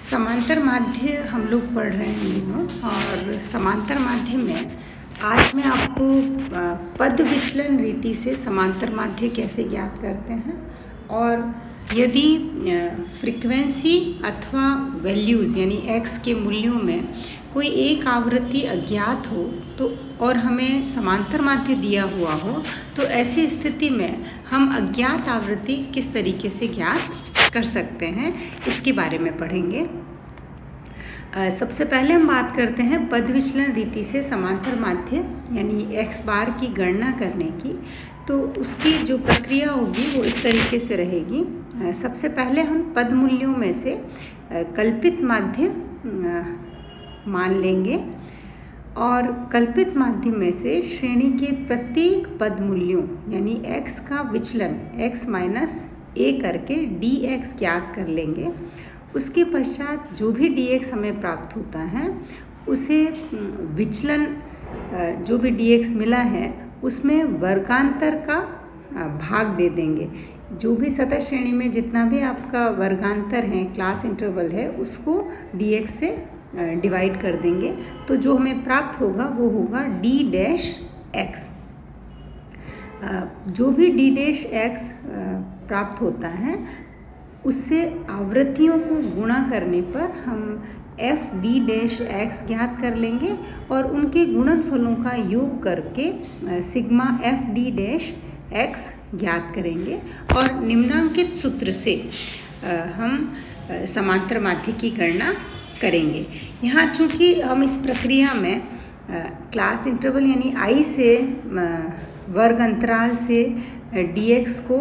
समांतर माध्य हम लोग पढ़ रहे हैं दिनों, और समांतर माध्य में आज मैं आपको पद विचलन रीति से समांतर माध्य कैसे ज्ञात करते हैं, और यदि फ्रीक्वेंसी अथवा वैल्यूज़ यानी x के मूल्यों में कोई एक आवृत्ति अज्ञात हो तो और हमें समांतर माध्य दिया हुआ हो तो ऐसी स्थिति में हम अज्ञात आवृत्ति किस तरीके से ज्ञात कर सकते हैं, इसके बारे में पढ़ेंगे। सबसे पहले हम बात करते हैं पद विचलन रीति से समांतर माध्य यानी x बार की गणना करने की। तो उसकी जो प्रक्रिया होगी वो इस तरीके से रहेगी। सबसे पहले हम पद मूल्यों में से कल्पित माध्य मान लेंगे और कल्पित माध्य में से श्रेणी के प्रत्येक पद मूल्यों यानी x का विचलन x माइनस a करके dx ज्ञात कर लेंगे। उसके पश्चात जो भी dx हमें प्राप्त होता है उसे विचलन जो भी dx मिला है उसमें वर्गांतर का भाग दे देंगे। जो भी सतह श्रेणी में जितना भी आपका वर्गांतर है, क्लास इंटरवल है, उसको dx से डिवाइड कर देंगे। तो जो हमें प्राप्त होगा वो होगा d डैश x। जो भी d डैश x प्राप्त होता है उससे आवृत्तियों को गुणा करने पर हम f d डैश x ज्ञात कर लेंगे और उनके गुणनफलों का योग करके sigma f d dash x ज्ञात करेंगे और निम्नांकित सूत्र से हम समांतर माध्य की गणना करेंगे। यहाँ चूँकि हम इस प्रक्रिया में क्लास इंटरवल यानी i से वर्ग अंतराल से dx को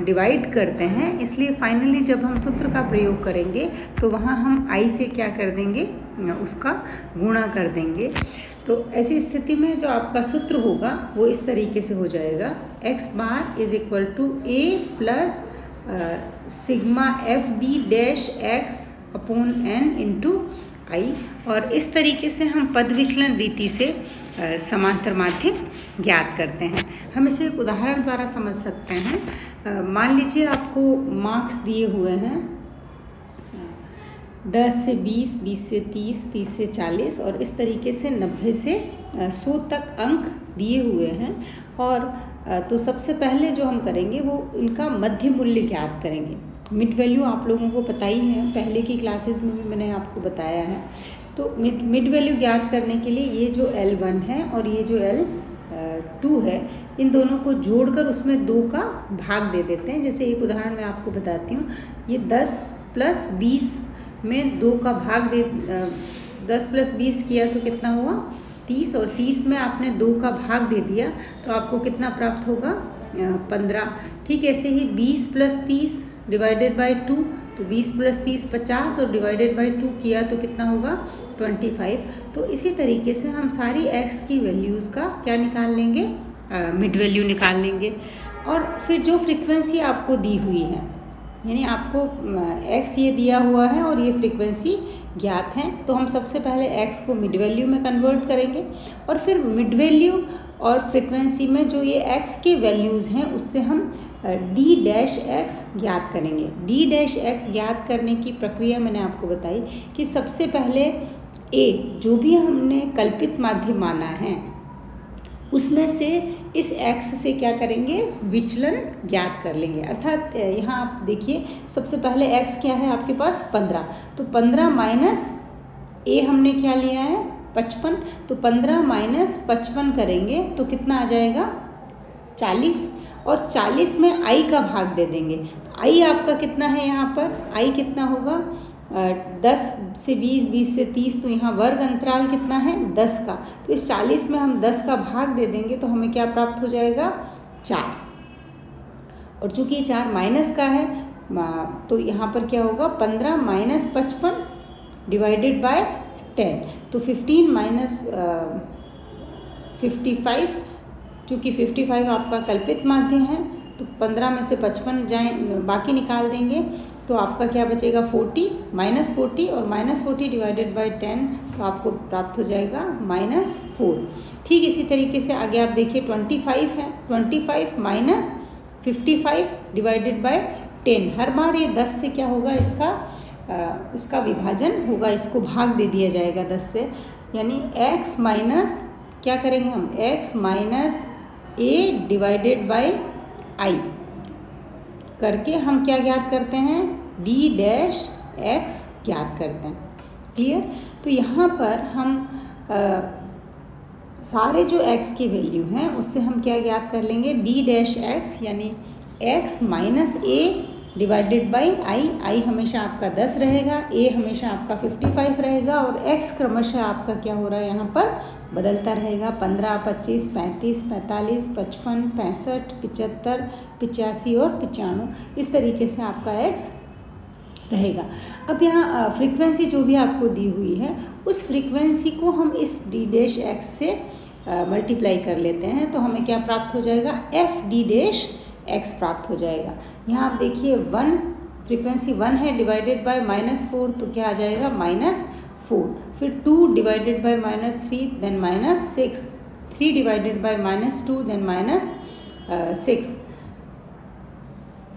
डिवाइड करते हैं, इसलिए फाइनली जब हम सूत्र का प्रयोग करेंगे तो वहाँ हम i से क्या कर देंगे, उसका गुणा कर देंगे। तो ऐसी स्थिति में जो आपका सूत्र होगा वो इस तरीके से हो जाएगा, x bar is equal to a plus sigma f d dash x upon n into i। और इस तरीके से हम पद विचलन रीति से समांतर माध्य ज्ञात करते हैं। हम इसे एक उदाहरण द्वारा समझ सकते हैं। मान लीजिए आपको मार्क्स दिए हुए हैं 10 से 20, 20 से 30, 30 से 40 और इस तरीके से 90 से 100 तक अंक दिए हुए हैं। और तो सबसे पहले जो हम करेंगे वो इनका मध्य मूल्य ज्ञात करेंगे। मिड वैल्यू आप लोगों को पता ही है, पहले की क्लासेस में भी मैंने आपको बताया है। तो मिड वैल्यू ज्ञात करने के लिए ये जो L1 है और ये जो L2 है, इन दोनों को जोड़कर उसमें 2 का भाग दे देते हैं। जैसे एक उदाहरण मैं आपको बताती हूँ, ये 10 प्लस 20 में 2 का भाग दे 10 प्लस 20 किया तो कितना हुआ 30, और 30 में आपने 2 का भाग दे दिया तो आपको कितना प्राप्त होगा 15। ठीक ऐसे ही 20 प्लस 30 डिवाइडेड बाय 2, तो 20 प्लस 30 50 और डिवाइडेड बाय 2 किया तो कितना होगा 25। तो इसी तरीके से हम सारी x की वैल्यूज़ का क्या निकाल लेंगे, मिड वैल्यू निकाल लेंगे। और फिर जो फ्रीक्वेंसी आपको दी हुई है यानी आपको x ये दिया हुआ है और ये फ्रीक्वेंसी ज्ञात है, तो हम सबसे पहले x को मिड वैल्यू में कन्वर्ट करेंगे और फिर मिड वैल्यू और फ्रीक्वेंसी में जो ये x के वैल्यूज़ हैं उससे हम d डैश x ज्ञात करेंगे। d डैश x ज्ञात करने की प्रक्रिया मैंने आपको बताई कि सबसे पहले a जो भी हमने कल्पित माध्य माना है उसमें से इस x से क्या करेंगे, विचलन ज्ञात कर लेंगे। अर्थात यहाँ आप देखिए सबसे पहले x क्या है आपके पास 15, तो 15 माइनस a हमने क्या लिया है 55, तो 15 माइनस 55 करेंगे तो कितना आ जाएगा 40, और 40 में i का भाग दे देंगे। तो i आपका कितना है, यहाँ पर i कितना होगा 10 से 20, 20 से 30, तो यहाँ वर्ग अंतराल कितना है 10 का, तो इस 40 में हम 10 का भाग दे देंगे तो हमें क्या प्राप्त हो जाएगा 4। और चूँकि 4 माइनस का है तो यहाँ पर क्या होगा 15 माइनस 55 डिवाइडेड बाय 10, तो 15 माइनस 55, चूँकि 55 आपका कल्पित माध्य है तो 15 में से 55 जाए बाकी निकाल देंगे तो आपका क्या बचेगा 40, माइनस 40 और माइनस 40 डिवाइडेड बाय 10, तो आपको प्राप्त हो जाएगा -4। ठीक इसी तरीके से आगे आप देखिए 25 है, 25 माइनस 55 डिवाइडेड बाय 10, हर बार ये 10 से क्या होगा इसका इसका विभाजन होगा, इसको भाग दे दिया जाएगा 10 से, यानी x माइनस क्या करेंगे हम, x minus a divided by i करके हम क्या ज्ञात करते हैं, d डैश x ज्ञात करते हैं। क्लियर। तो यहाँ पर हम सारे जो x की वैल्यू हैं उससे हम क्या ज्ञात कर लेंगे, d डैश x यानी x minus a divided by i हमेशा आपका 10 रहेगा, a हमेशा आपका 55 रहेगा और x क्रमशः आपका क्या हो रहा है यहाँ पर बदलता रहेगा, 15, 25, 35, 45, 55, 65, 75, 85 और 95, इस तरीके से आपका x रहेगा। अब यहाँ फ्रीक्वेंसी जो भी आपको दी हुई है उस फ्रीक्वेंसी को हम इस d डैश x से मल्टीप्लाई कर लेते हैं, तो हमें क्या प्राप्त हो जाएगा, f d डैश x प्राप्त हो जाएगा। यहाँ आप देखिए 1 फ्रीक्वेंसी 1 है डिवाइडेड बाय -4, तो क्या आ जाएगा -4, फिर 2 divided by -3 then -6, 3 divided by -2 then -6,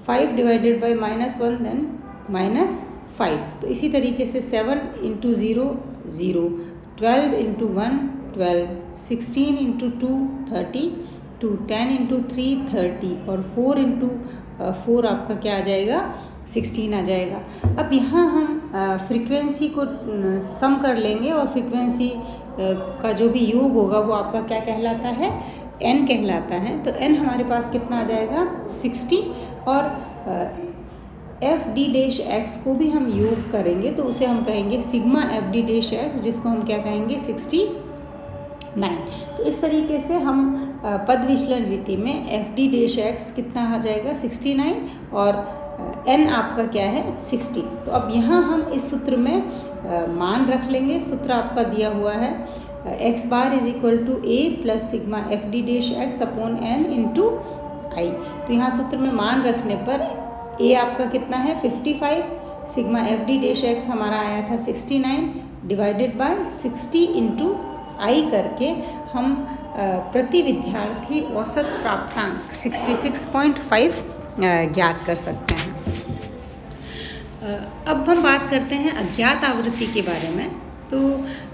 5 divided by -1 then -5, तो इसी तरीके से 7 इंटू 0 0, 12 इंटू 1 12, 16 इंटू 2 32, 10 इंटू 3 30 और 4 इंटू 4 आपका क्या आ जाएगा 16 आ जाएगा। अब यहाँ हम फ्रीक्वेंसी को सम कर लेंगे और फ्रीक्वेंसी का जो भी योग होगा वो आपका क्या कहलाता है, n कहलाता है। तो n हमारे पास कितना आ जाएगा 60 और एफ डी डैश एक्स को भी हम योग करेंगे तो उसे हम कहेंगे sigma F D dash x, जिसको हम क्या कहेंगे 69। तो इस तरीके से हम पद विचलन रीति में एफ डी डैश एक्स कितना आ जाएगा 69 और n आपका क्या है 60। तो अब यहाँ हम इस सूत्र में मान रख लेंगे। सूत्र आपका दिया हुआ है x bar is equal to a plus sigma F D dash X upon n into I. तो यहाँ सूत्र में मान रखने पर a आपका कितना है 55, sigma F D dash x हमारा आया था 69 डिवाइडेड बाय 60 इंटू आई करके हम प्रति विद्यार्थी औसत प्राप्तांक 66.5 ज्ञात कर सकते हैं। अब हम बात करते हैं अज्ञात आवृत्ति के बारे में। तो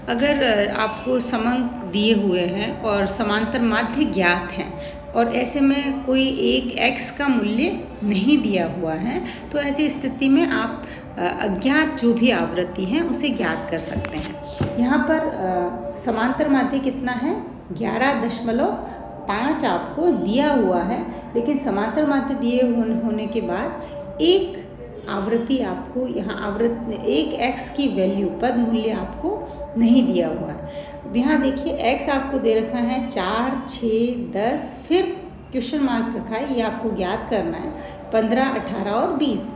अगर आपको समांक दिए हुए हैं और समांतर माध्य ज्ञात हैं और ऐसे में कोई एक x का मूल्य नहीं दिया हुआ है, तो ऐसी स्थिति में आप अज्ञात जो भी आवृत्ति हैं उसे ज्ञात कर सकते हैं। यहाँ पर समांतर माध्य कितना है 11.5 आपको दिया हुआ है, लेकिन समांतर माध्य दिए होने के बाद एक आवृत्ति आपको यहाँ आवृत्ति एक x की वैल्यू पद मूल्य आपको नहीं दिया हुआ है। यहाँ देखिए x आपको दे रखा है 4, 6, 10, फिर क्वेश्चन मार्क रखा है, ये आपको ज्ञात करना है 15, 18 और 20।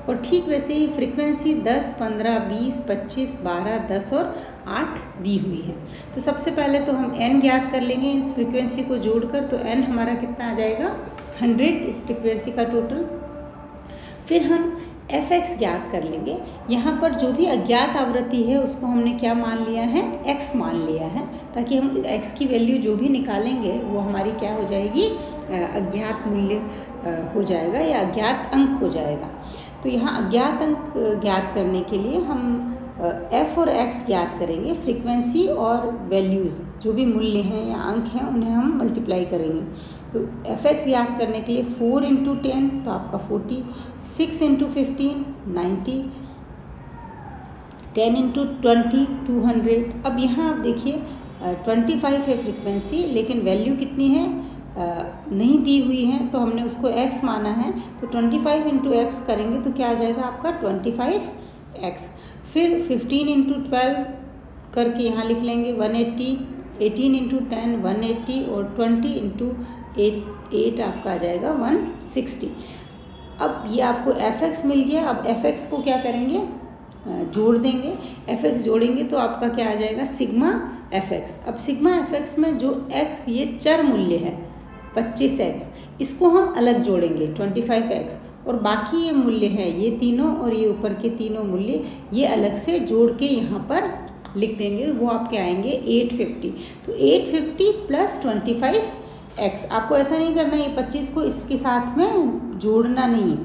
और ठीक वैसे ही फ्रीक्वेंसी 10, 15, 20, 25, 12, 10 और 8 दी हुई है। तो सबसे पहले तो हम n ज्ञात कर लेंगे इस फ्रीक्वेंसी को जोड़कर। तो n हमारा कितना आ जाएगा 100 इस फ्रीक्वेंसी का टोटल। फिर हम fx ज्ञात कर लेंगे। यहाँ पर जो भी अज्ञात आवृत्ति है उसको हमने क्या मान लिया है x मान लिया है, ताकि हम x की वैल्यू जो भी निकालेंगे वो हमारी क्या हो जाएगी अज्ञात मूल्य हो जाएगा या अज्ञात अंक हो जाएगा। तो यहाँ अज्ञात अंक ज्ञात करने के लिए हम f और x ज्ञात करेंगे। फ्रीक्वेंसी और वैल्यूज़ जो भी मूल्य हैं या अंक हैं उन्हें हम मल्टीप्लाई करेंगे। तो fx ज्ञात करने के लिए 4 इंटू 10 तो आपका 40, 6 इंटू 15 90, 10 इंटू 20 200। अब यहाँ आप देखिए 25 है फ्रीक्वेंसी, लेकिन वैल्यू कितनी है नहीं दी हुई है, तो हमने उसको x माना है। तो 25 इंटू एक्स करेंगे तो क्या आ जाएगा आपका 25x। फिर 15 इंटू 12 करके यहाँ लिख लेंगे 180, 18 इंटू 10 180 और 20 इंटू 8 आपका आ जाएगा 160। अब ये आपको fx मिल गया। अब fx को क्या करेंगे जोड़ देंगे। fx जोड़ेंगे तो आपका क्या आ जाएगा सिग्मा fx। अब सिग्मा fx में जो x ये चर मूल्य है 25x, इसको हम अलग जोड़ेंगे 25x, और बाकी ये मूल्य है ये तीनों और ये ऊपर के तीनों मूल्य ये अलग से जोड़ के यहाँ पर लिख देंगे। वो आपके आएंगे 850। तो 850 प्लस 25x। आपको ऐसा नहीं करना है 25 को इसके साथ में जोड़ना नहीं है,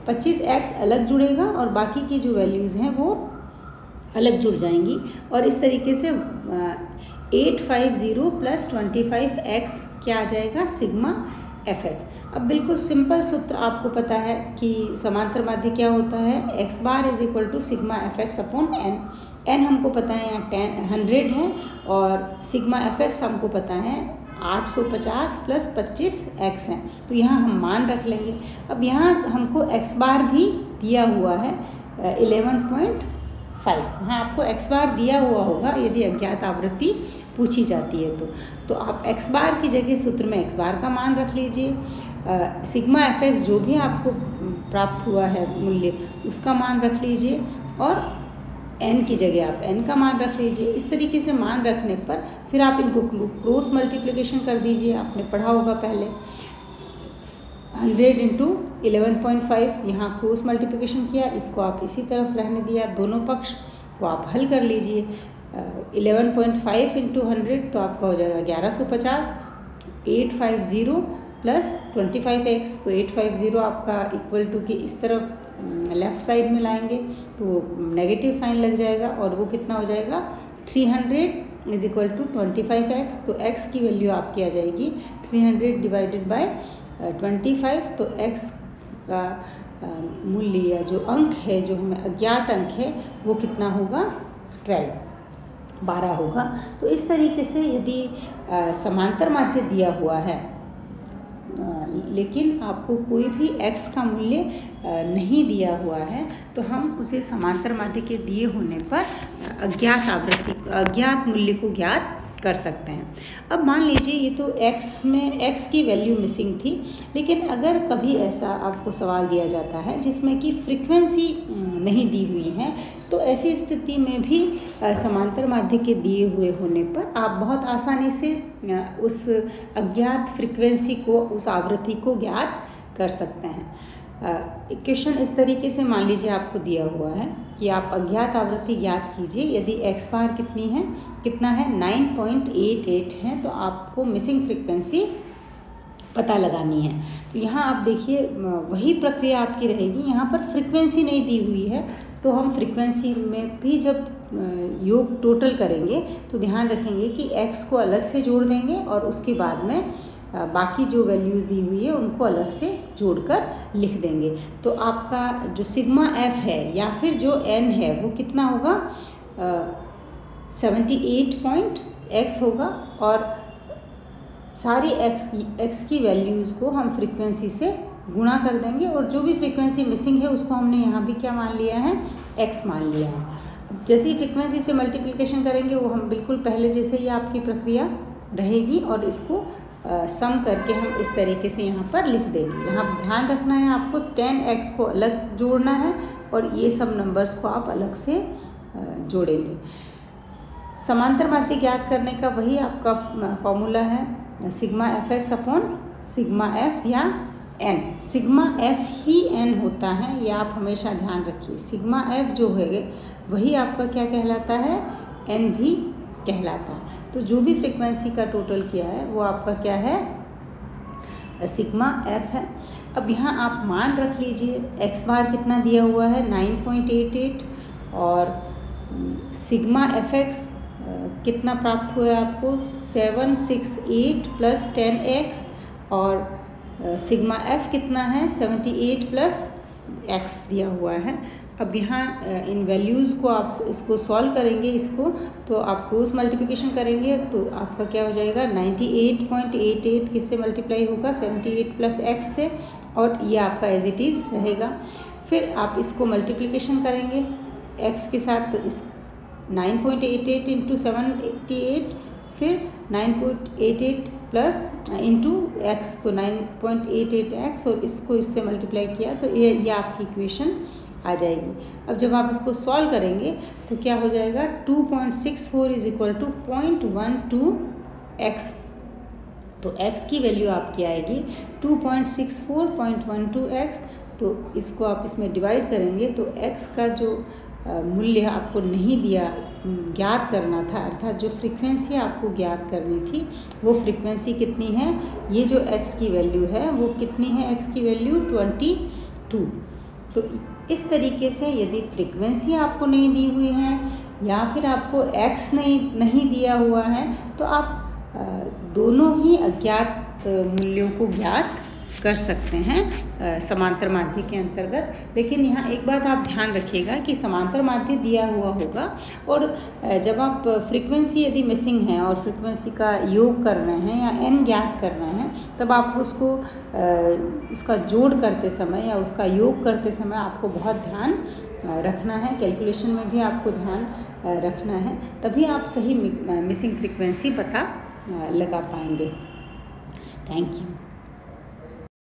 25x अलग जुड़ेगा और बाकी की जो वैल्यूज़ हैं वो अलग जुड़ जाएंगी। और इस तरीके से 850 प्लस 25x क्या आ जाएगा, सिग्मा fx। अब बिल्कुल सिंपल सूत्र आपको पता है कि समांतर माध्य क्या होता है, x bar is equal to sigma fx upon n। n हमको पता है यहाँ 100 है और सिग्मा fx हमको पता है 850 प्लस 25x है, तो यहाँ हम मान रख लेंगे। अब यहाँ हमको x बार भी दिया हुआ है 11.5। हाँ, आपको x बार दिया हुआ होगा यदि अज्ञात आवृत्ति पूछी जाती है तो आप x बार की जगह सूत्र में x बार का मान रख लीजिए। सिग्मा fx जो भी आपको प्राप्त हुआ है मूल्य उसका मान रख लीजिए और n की जगह आप n का मान रख लीजिए। इस तरीके से मान रखने पर फिर आप इनको क्रॉस मल्टीप्लिकेशन कर दीजिए, आपने पढ़ा होगा पहले। 100 इंटू 11.5 यहाँ क्रॉस मल्टीप्लिकेशन किया, इसको आप इसी तरफ रहने दिया, दोनों पक्ष को आप हल कर लीजिए। 11.5 इंटू 100 तो आपका हो जाएगा 1150। 850 प्लस 25x तो 850 आपका इक्वल टू के इस तरफ लेफ्ट साइड में लाएंगे तो नेगेटिव साइन लग जाएगा और वो कितना हो जाएगा 300 इज इक्वल टू 25x। तो x की वैल्यू आपकी आ जाएगी 300 डिवाइडेड बाय 25। तो x का मूल्य या जो अंक है, जो हमें अज्ञात अंक है, वो कितना होगा 12 होगा। तो इस तरीके से यदि समांतर माध्य दिया हुआ है लेकिन आपको कोई भी x का मूल्य नहीं दिया हुआ है तो हम उसे समांतर माध्य के दिए होने पर अज्ञात मूल्य को ज्ञात कर सकते हैं। अब मान लीजिए ये तो x की वैल्यू मिसिंग थी, लेकिन अगर कभी ऐसा आपको सवाल दिया जाता है जिसमें कि फ्रीक्वेंसी नहीं दी हुई है तो ऐसी स्थिति में भी समांतर माध्य के दिए हुए होने पर आप बहुत आसानी से उस अज्ञात फ्रीक्वेंसी को, उस आवृत्ति को ज्ञात कर सकते हैं। इक्वेशन इस तरीके से मान लीजिए आपको दिया हुआ है कि आप अज्ञात आवृत्ति ज्ञात कीजिए। यदि x बार कितना है 9.88 है तो आपको मिसिंग फ्रीक्वेंसी पता लगानी है। तो यहाँ आप देखिए वही प्रक्रिया आपकी रहेगी, यहाँ पर फ्रीक्वेंसी नहीं दी हुई है तो हम फ्रीक्वेंसी में भी जब योग टोटल करेंगे तो ध्यान रखेंगे कि x को अलग से जोड़ देंगे और उसके बाद में बाकी जो वैल्यूज़ दी हुई है उनको अलग से जोड़कर लिख देंगे। तो आपका जो सिग्मा f है या फिर जो n है वो कितना होगा 78x होगा और सारी x की वैल्यूज़ को हम फ्रीक्वेंसी से गुणा कर देंगे और जो भी फ्रीक्वेंसी मिसिंग है उसको हमने यहाँ भी क्या मान लिया है, x मान लिया है। अब जैसे ही फ्रीक्वेंसी से मल्टीप्लिकेशन करेंगे वो हम बिल्कुल पहले जैसे ही आपकी प्रक्रिया रहेगी और इसको सम करके हम इस तरीके से यहाँ पर लिख देंगे। यहाँ ध्यान रखना है आपको 10x को अलग जोड़ना है और ये सब नंबर्स को आप अलग से जोड़ेंगे। समांतर माध्य ज्ञात करने का वही आपका फॉर्मूला है sigma fx upon sigma f या n। सिग्मा f ही n होता है, ये आप हमेशा ध्यान रखिए। सिग्मा f जो है वही आपका क्या कहलाता है, n भी कहलाता है। तो जो भी फ्रीक्वेंसी का टोटल किया है वो आपका क्या है, सिग्मा f है। अब यहाँ आप मान रख लीजिए x बार कितना दिया हुआ है 9.88 और सिग्मा fx कितना प्राप्त हुआ है आपको 768 प्लस 10x और सिग्मा f कितना है 78 प्लस x दिया हुआ है। अब यहाँ इन वैल्यूज़ को आप इसको सॉल्व करेंगे, इसको तो आप क्रॉस मल्टीप्लिकेशन करेंगे तो आपका क्या हो जाएगा 98.88 किससे मल्टीप्लाई होगा 78 प्लस x से और ये आपका एज इट इज़ रहेगा। फिर आप इसको मल्टीप्लिकेशन करेंगे x के साथ तो इस 9.88 इंटू 788 फिर 9.88 प्लस इंटू x तो 9.88x और इसको इससे मल्टीप्लाई किया तो ये आपकी इक्वेशन आ जाएगी। अब जब आप इसको सॉल्व करेंगे तो क्या हो जाएगा 2.64 इज इक्वल टू 0.12x। तो x की वैल्यू आपकी आएगी 2.64.12x। तो इसको आप इसमें डिवाइड करेंगे तो x का जो मूल्य आपको नहीं दिया, ज्ञात करना था, अर्थात जो फ्रीक्वेंसी आपको ज्ञात करनी थी वो फ्रीक्वेंसी कितनी है, ये जो x की वैल्यू है वो कितनी है, x की वैल्यू 22। तो इस तरीके से यदि फ्रीक्वेंसी आपको नहीं दी हुई है या फिर आपको एक्स नहीं दिया हुआ है तो आप दोनों ही अज्ञात मूल्यों को ज्ञात कर सकते हैं समांतर माध्य के अंतर्गत। लेकिन यहाँ एक बात आप ध्यान रखिएगा कि समांतर माध्य दिया हुआ होगा और जब आप फ्रीक्वेंसी यदि मिसिंग है और फ्रीक्वेंसी का योग कर रहे हैं या n ज्ञात कर रहे हैं तब आपको उसका जोड़ करते समय या उसका योग करते समय आपको बहुत ध्यान रखना है, कैलकुलेशन में भी आपको ध्यान रखना है, तभी आप सही मिसिंग फ्रीक्वेंसी पता लगा पाएंगे। Thank you.